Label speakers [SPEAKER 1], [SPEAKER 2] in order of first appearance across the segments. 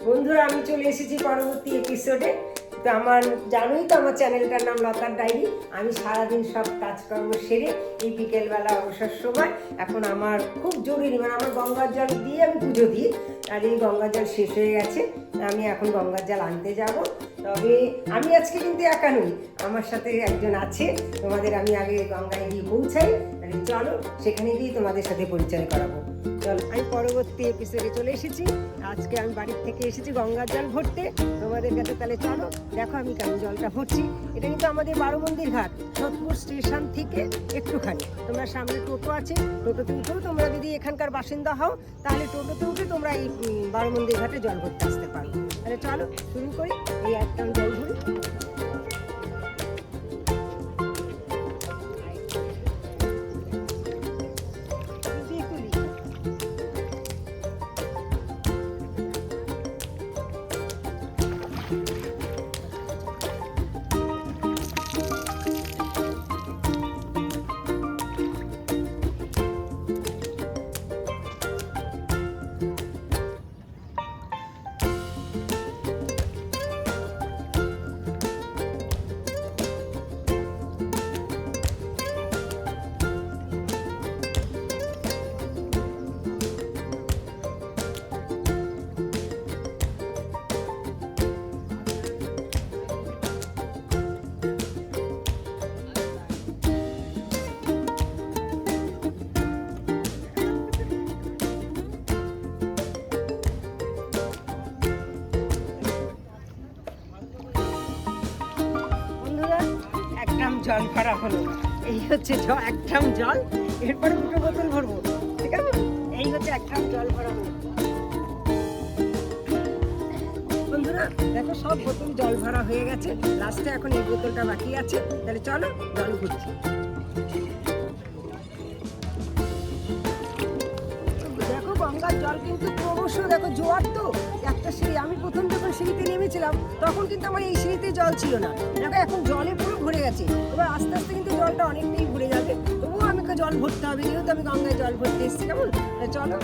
[SPEAKER 1] বন্ধুরা, আমি চলে এসেছি পরবর্তী এপিসোডে। তো আমার জানোই তো আমার চ্যানেলটার নাম লতার ডায়েরি। আমি সারাদিন সব কাজকর্ম সেরে এই বিকেলবেলা অবসর সময় এখন আমার খুব জরুরি, মানে আমার গঙ্গার জল দিয়ে আমি পুজো দিই, আর এই গঙ্গার জল শেষ হয়ে গেছে। আমি এখন গঙ্গার জল আনতে যাব। তবে আমি আজকে কিন্তু একা নই, আমার সাথে একজন আছে। তোমাদের আমি আগে গঙ্গায় গিয়ে পৌঁছাই, তাহলে চলো সেখানে গিয়ে তোমাদের সাথে পরিচয় করাবো। চলো, আমি পরবর্তী এপিসোডে চলে এসেছি। আজকে আমি বাড়ির থেকে এসেছি গঙ্গার জল ভরতে তোমাদের কাছে। তাহলে চলো দেখো আমি কেমন জলটা ভরছি। এটা কিন্তু আমাদের বারোমন্দির ঘাট, সোদপুর স্টেশন থেকে একটুখানি। তোমরা সামনে টোটো আছে, টোটোতে উঠেও তোমরা যদি এখানকার বাসিন্দা হও তাহলে টোটোতে উঠে তোমরা এই বারোমন্দির ঘাটে জল ভরতে আসতে পারো। তাহলে চলো শুরু করি। এই একটা জল ভরি। জল ভরা হলো, এই হচ্ছে এক ড্রাম জল। এরপরে দুটো বোতল ভরবো, ঠিক আছে? এই হচ্ছে এক ড্রাম জল ভরা হলো। বন্ধুরা দেখো, সব বোতল জল ভরা হয়ে গেছে, লাস্টে এখন এই বোতলটা বাকি আছে। তাহলে চলো জল ভরছি। দেখো গঙ্গার জল কিন্তু ক্রমশ দেখো জোয়ার তো একটা সিঁড়ি। আমি প্রথম যখন সিঁড়িতে নেমেছিলাম তখন কিন্তু আমার এই সিঁড়িতে জল ছিল না। দেখো এখন জলে পুরো ভরে গেছে। এবার আস্তে আস্তে কিন্তু জলটা অনেকটাই ভরে যাবে। তবুও আমাকে জল ভরতে হবে, যেহেতু আমি গঙ্গায় জল ভরতে এসেছি। কেমন? চলো।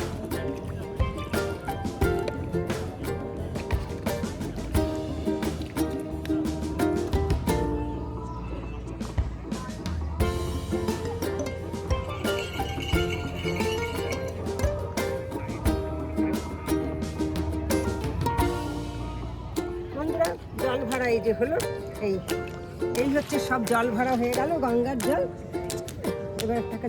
[SPEAKER 1] জল ভরা এই যে হলো, এই হচ্ছে সব জল ভরা হয়ে গেল গঙ্গার জল। এবার টাকা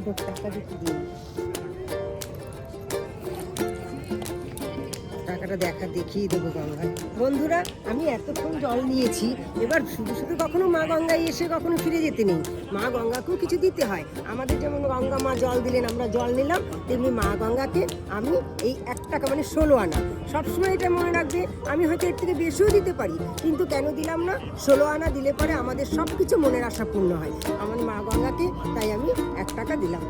[SPEAKER 1] টাকাটা দেখিয়ে দেবো গঙ্গায়। বন্ধুরা, আমি এতক্ষণ জল নিয়েছি, এবার শুধু শুধু কখনো মা গঙ্গায় এসে কখনো ফিরে যেতে নেই। মা গঙ্গাকেও কিছু দিতে হয়। আমাদের যেমন গঙ্গা মা জল দিলেন, আমরা জল নিলাম, তেমনি মা গঙ্গাকে আমি এই 1 টাকা মানে 16 আনা, সবসময় এটা মনে রাখবে। আমি হয়তো এর থেকে বেশিও দিতে পারি, কিন্তু কেন দিলাম না? 16 আনা দিলে পরে আমাদের সব কিছু মনের আশা পূর্ণ হয় আমার মা গঙ্গাকে, তাই আমি 1 টাকা দিলাম।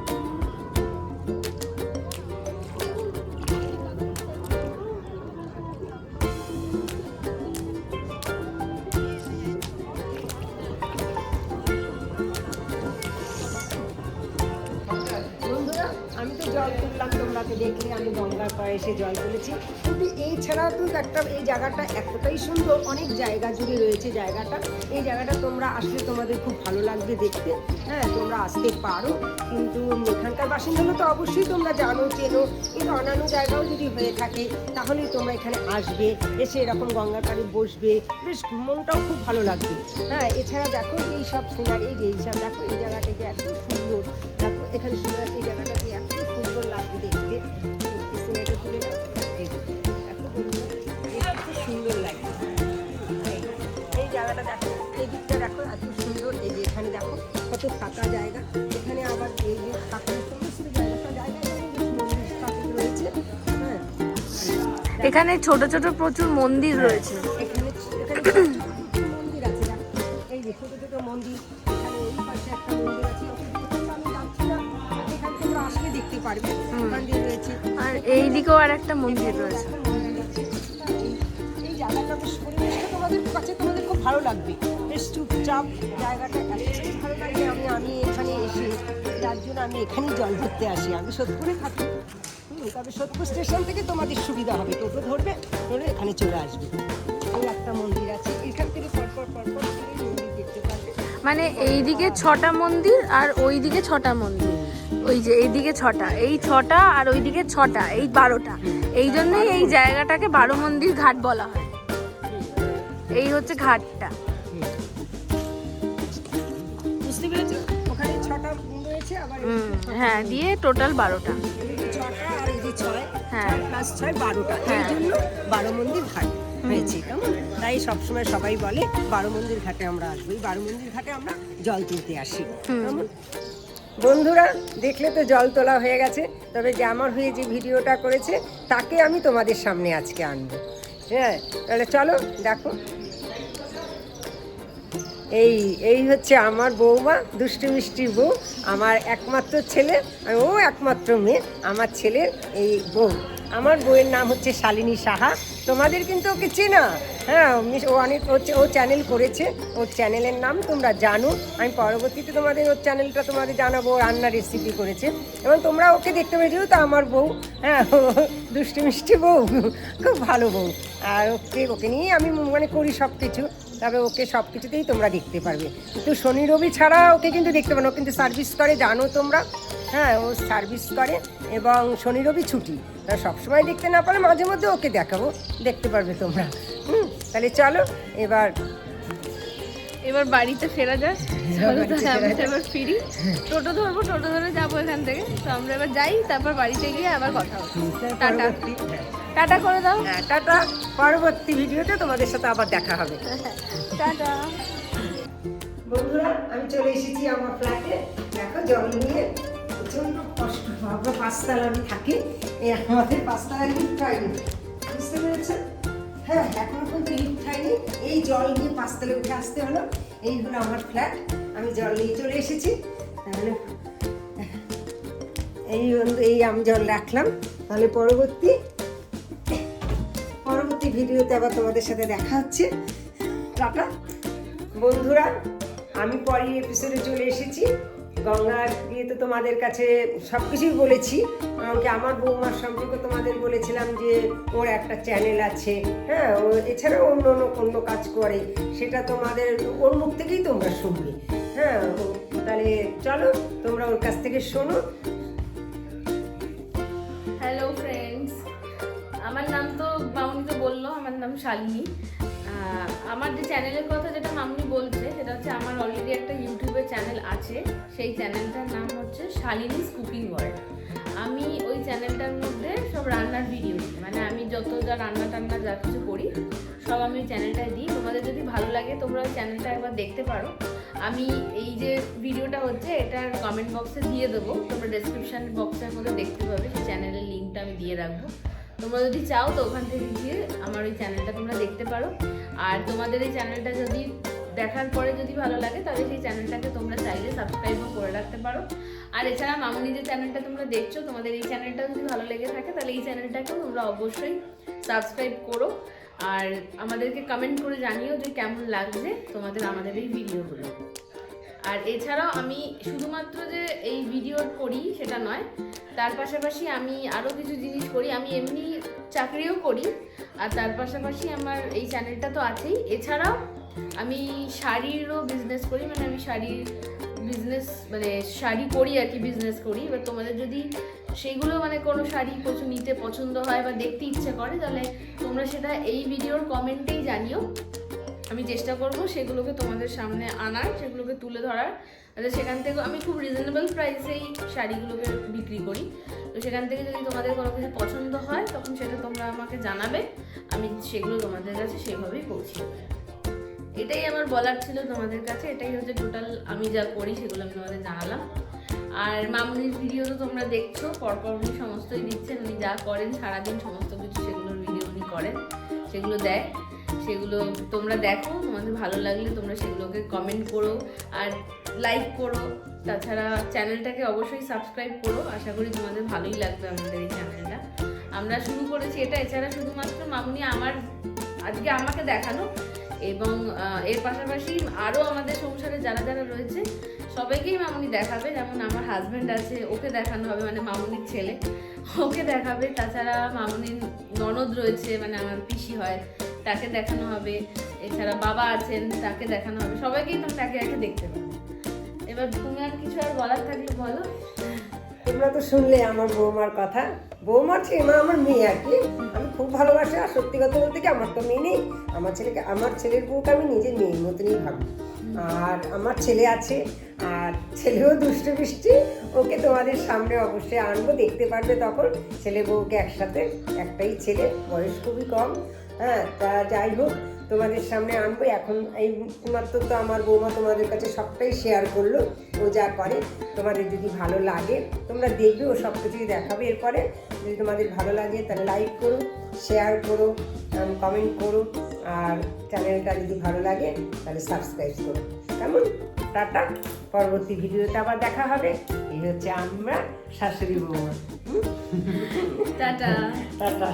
[SPEAKER 1] আমি তো জল তুললাম, তোমরা তো দেখলে আমি গঙ্গার পাড়ে এসে জল তুলেছি। কিন্তু এই ছাড়াও তো এই জায়গাটা এতটাই সুন্দর, অনেক জায়গা জুড়ে রয়েছে জায়গাটা। এই জায়গাটা তোমরা আসলে তোমাদের খুব ভালো লাগবে দেখতে। হ্যাঁ, তোমরা আসতে পারো, কিন্তু এখানকার বাসিন্দা তো অবশ্যই তোমরা জানো, চেনো। কিন্তু অন্যান্য জায়গাও যদি হয়ে থাকে তাহলে তোমরা এখানে আসবে, এসে এরকম গঙ্গার পাড়ে বসবে, বেশ মনটাও খুব ভালো লাগবে। হ্যাঁ, এছাড়া দেখো এই সব সিনারি, এই সব দেখো, এই জায়গাটাকে এত সুন্দর। দেখো এখানে সুন্দর, এই জায়গাটাকে এত সুন্দর লাগবে দেখতে। সিনারিটা তুলে দাও, এত সুন্দর লাগবে। এই জায়গাটা দেখো, এই দিকটা দেখো এত সুন্দর। এই যে এখানে দেখো কত ফাঁকা জায়গা। এখানে আবার এই যে ঠাকুরের সমস্ত জায়গায় মন্দির স্থাপিত রয়েছে। হ্যাঁ,
[SPEAKER 2] এখানে ছোট ছোট প্রচুর মন্দির রয়েছে।
[SPEAKER 1] এখানে মন্দির আছে, এই যে ছোট ছোট মন্দির। এখানে ওই পাশে একটা মন্দির আছে, আমি যাচ্ছি না, এখানে তোমরা আসলে দেখতে পারবে মন্দির রয়েছে।
[SPEAKER 2] আর এই দিকেও আর একটা মন্দির রয়েছে।
[SPEAKER 1] এই জায়গাটা বেশ, পরিবেশটা তোমাদের কাছে তোমাদের খুব ভালো লাগবে। বেশ চুপচাপ জায়গাটা, এত ভালো লাগে। আমি এখানে এসে, যার জন্য আমি এখানেই জল ভরতে আসি। আমি সোদপুরে থাকি, তবে সোদপুর স্টেশন থেকে তোমাদের সুবিধা হবে, টোটো ধরবে, ধরে এখানে চলে আসবে। আর একটা মন্দির আছে, এখান থেকে পরপর মন্দির দেখতে পারবে।
[SPEAKER 2] মানে এইদিকে 6টা মন্দির আর ওইদিকে 6টা মন্দির, ওই যে এইদিকে 6টা, এই 6টা আর ওইদিকে 6টা, এই 12টা। এই জন্যই এই জায়গাটাকে 12 মন্দির ঘাট বলা হয়। এই হচ্ছে ঘাটটা,
[SPEAKER 1] বুঝতে পেরেছো? ওখানে 6টা রয়েছে, আবার
[SPEAKER 2] হ্যাঁ, দিয়ে টোটাল 12টা।
[SPEAKER 1] 6টা আর এই যে 6,
[SPEAKER 2] হ্যাঁ।
[SPEAKER 1] 6 + 6 12টা, এই জন্য 12 মন্দির ঘাট হয়েছে, কেমন? তাই সবসময় সবাই বলে 12 মন্দির ঘাটে আমরা আসবো, এই 12 মন্দির ঘাটে আমরা জল তুলতে আসি, কেমন? বন্ধুরা দেখলে তো জল তোলা হয়ে গেছে, তবে যে আমার হয়ে যে ভিডিওটা করেছে তাকে আমি তোমাদের সামনে আজকে আনবো। হ্যাঁ, তাহলে চলো দেখো। এই হচ্ছে আমার বৌমা, দুষ্টু মিষ্টি বউ, আমার একমাত্র ছেলে, আর ও একমাত্র মেয়ে, আমার ছেলের এই বউ। আমার বউয়ের নাম হচ্ছে শালিনী সাহা, তোমাদের কিন্তু ওকে চেনা। হ্যাঁ, ও অনেক ও চ্যানেল করেছে, ওর চ্যানেলের নাম তোমরা জানো। আমি পরবর্তীতে তোমাদের ওর চ্যানেলটা তোমাদের জানাবো, রান্নার রেসিপি করেছে, এবং তোমরা ওকে দেখতে পেয়েছো। তো আমার বউ, হ্যাঁ, দুষ্টু মিষ্টি বউ, খুব ভালো বউ। আর ওকে নিয়েই আমি মানে করি সব কিছু, তবে ওকে সব কিছুতেই তোমরা দেখতে পারবে। কিন্তু শনি রবি ছাড়া ওকে কিন্তু দেখতে পারো, ও কিন্তু সার্ভিস করে, জানো তোমরা। হ্যাঁ, ও সার্ভিস করে এবং শনি রবি ছুটি, তা সবসময় দেখতে না পারলে মাঝে মধ্যে ওকে দেখাবো, দেখতে পারবে তোমরা। তাহলে চলো
[SPEAKER 2] এবার বাড়িতে ফেরা যাক। এবার ফিরি, টোটো ধরবো, টোটো ধরে যাবো এখান থেকে। তো আমরা এবার যাই, তারপর বাড়িতে গিয়ে আবার কথা হবে। টাটা, টাটা করে দাও।
[SPEAKER 1] হ্যাঁ, টাটা। পরবর্তী ভিডিওতে তোমাদের সাথে আবার দেখা হবে।
[SPEAKER 2] টাটা।
[SPEAKER 1] বন্ধুরা, আমি চলে এসেছি আমার ফ্ল্যাটে। দেখো, জল নিয়ে প্রচন্ড কষ্ট, আমরা 5 তলা আমি থাকি, আমাদের 5 তলায় লিফট হয়নি, বুঝতে পেরেছেন? হ্যাঁ, এখনো পর্যন্ত লিফট হয়নি, এই জল নিয়ে 5 তলায় উঠে আসতে হলো। এই হলো আমার ফ্ল্যাট, আমি জল নিয়ে চলে এসেছি। তাহলে এই আমি জল রাখলাম। তাহলে পরবর্তী ভিডিওতে আবার তোমাদের সাথে দেখা হচ্ছে। টাটা বন্ধুরা, আমি পরের এপিসোডে চলে এসেছি। গঙ্গার দিয়ে তো তোমাদের কাছে সব কিছুই বলেছি, এমনকি আমার বৌমার সম্পর্কে তোমাদের বলেছিলাম যে ওর একটা চ্যানেল আছে। হ্যাঁ, ও এছাড়াও অন্য কাজ করে, সেটা তোমাদের ওর মুখ থেকেই তোমরা শুনবে। হ্যাঁ, তাহলে চলো তোমরা ওর কাছ থেকে শোনো।
[SPEAKER 2] হ্যালো ফ্রেন্ডস, আমার নাম তো মামুনি তো বললো, আমার নাম শালিনী। আমার যে চ্যানেলের কথা যেটা মামুনি বলছে, সেটা হচ্ছে আমার অলরেডি একটা ইউটিউবের চ্যানেল আছে। সেই চ্যানেলটার নাম হচ্ছে শালিনীস কুকিং ওয়ার্ল্ড। আমি ওই চ্যানেলটার মধ্যে সব রান্নার ভিডিও দিই, মানে আমি যত যা রান্না টান্না যা কিছু করি সব আমি ওই চ্যানেলটায় দিই। তোমাদের যদি ভালো লাগে তোমরা ওই চ্যানেলটা একবার দেখতে পারো। আমি এই যে ভিডিওটা হচ্ছে এটার কমেন্ট বক্সে দিয়ে দেবো, তোমরা ডেসক্রিপশন বক্সের মধ্যে দেখতে পাবে, সেই চ্যানেলের লিঙ্কটা আমি দিয়ে রাখবো। তোমরা যদি চাও তো ওখান থেকে গিয়ে আমার ওই চ্যানেলটা তোমরা দেখতে পারো। আর তোমাদের এই চ্যানেলটা যদি দেখার পরে যদি ভালো লাগে, তাহলে সেই চ্যানেলটাকে তোমরা চাইলে সাবস্ক্রাইবও করে রাখতে পারো। আর এছাড়া মামুনি যে চ্যানেলটা তোমরা দেখছো, তোমাদের এই চ্যানেলটা যদি ভালো লেগে থাকে, তাহলে এই চ্যানেলটাকেও তোমরা অবশ্যই সাবস্ক্রাইব করো। আর আমাদেরকে কমেন্ট করে জানিও যে কেমন লাগছে তোমাদের আমাদের এই ভিডিওগুলো। আর এছাড়াও আমি শুধুমাত্র যে এই ভিডিও করি সেটা নয়, তার পাশাপাশি আমি আরও কিছু জিনিস করি। আমি এমনি চাকরিও করি, আর তার পাশাপাশি আমার এই চ্যানেলটা তো আছেই। এছাড়াও আমি শাড়িরও বিজনেস করি, মানে আমি শাড়ি করি আর কি, বিজনেস করি। এবার তোমাদের যদি সেইগুলো মানে কোনো শাড়ি নিতে পছন্দ হয় বা দেখতে ইচ্ছে করে, তাহলে তোমরা সেটা এই ভিডিওর কমেন্টেই জানিও। আমি চেষ্টা করব সেগুলোকে তোমাদের সামনে আনার, সেগুলোকে তুলে ধরার। সেখান থেকে আমি খুব রিজনেবল প্রাইসেই শাড়িগুলোকে বিক্রি করি। তো সেখান থেকে যদি তোমাদের কোনো কিছু পছন্দ হয়, তখন সেটা তোমরা আমাকে জানাবে, আমি সেগুলো তোমাদের কাছে সেইভাবেই পৌঁছে দেবো। এটাই আমার বলার ছিল তোমাদের কাছে। এটাই হচ্ছে টোটাল আমি যা করি সেগুলো আমি তোমাদের জানালাম। আর মামুনির ভিডিও তো তোমরা দেখছো, পরপর উনি সমস্তই দিচ্ছেন। উনি যা করেন সারাদিন সমস্ত কিছু সেগুলোর ভিডিও উনি করেন, সেগুলো দেয়। সেগুলো তোমরা দেখো, তোমাদের ভালো লাগলে তোমরা সেগুলোকে কমেন্ট করো আর লাইক করো। তাছাড়া চ্যানেলটাকে অবশ্যই সাবস্ক্রাইব করো। আশা করি তোমাদের ভালোই লাগবে আমাদের এই চ্যানেলটা। আমরা শুরু করেছি এটা, এছাড়া শুধুমাত্র মামুনি আজকে আমাকে দেখানো, এবং এর পাশাপাশি আরও আমাদের সংসারে যারা যারা রয়েছে সবাইকেই মামুনি দেখাবে। যেমন আমার হাজব্যান্ড আছে, ওকে দেখানো হবে, মানে মামুনির ছেলে, ওকে দেখাবে। তাছাড়া মামুনির ননদ রয়েছে, মানে আমার পিসি হয়, তাকে দেখানো হবে। এছাড়া বাবা আছেন, তাকে দেখানো হবে। সবাইকেই তোমরা একে একে দেখতে পাবে। এবার তুমি আর কিছু আর বলার থাকলে বলো।
[SPEAKER 1] তোমরা তো শুনলে আমার বৌমার কথা। বৌমার ছেলে আমার মেয়ে আর কি। আমি খুব ভালোবাসি। আর সত্যি কথা বলতে কি, আমার তো মেয়ে নেই। আমার ছেলের বউকে আমি নিজের মেয়ের মতনই ভাবি। আর আমার ছেলে আছে, আর ছেলেও দুষ্টু বৃষ্টি। ওকে তোমাদের সামনে অবশ্যই আনবো, দেখতে পারবে তখন ছেলে বউকে একসাথে। একটাই ছেলে, বয়স খুবই কম। হ্যাঁ, তা যাই হোক, তোমাদের সামনে আনবো। এখন এই মাত্র তো আমার বৌমা তোমাদের কাছে সবটাই শেয়ার করলো, ও যা করে। তোমাদের যদি ভালো লাগে তোমরা দেখবে, ও সব কিছুই দেখাবে। এরপরে যদি তোমাদের ভালো লাগে তাহলে লাইক করো, শেয়ার করো, কমেন্ট করো। আর চ্যানেলটা যদি ভালো লাগে তাহলে সাবস্ক্রাইব করো। কেমন? টাটা। পরবর্তী ভিডিওতে আবার দেখা হবে। এই হচ্ছে আমরা শাশুড়ি বৌমা।
[SPEAKER 2] টাটা।
[SPEAKER 1] টাটা।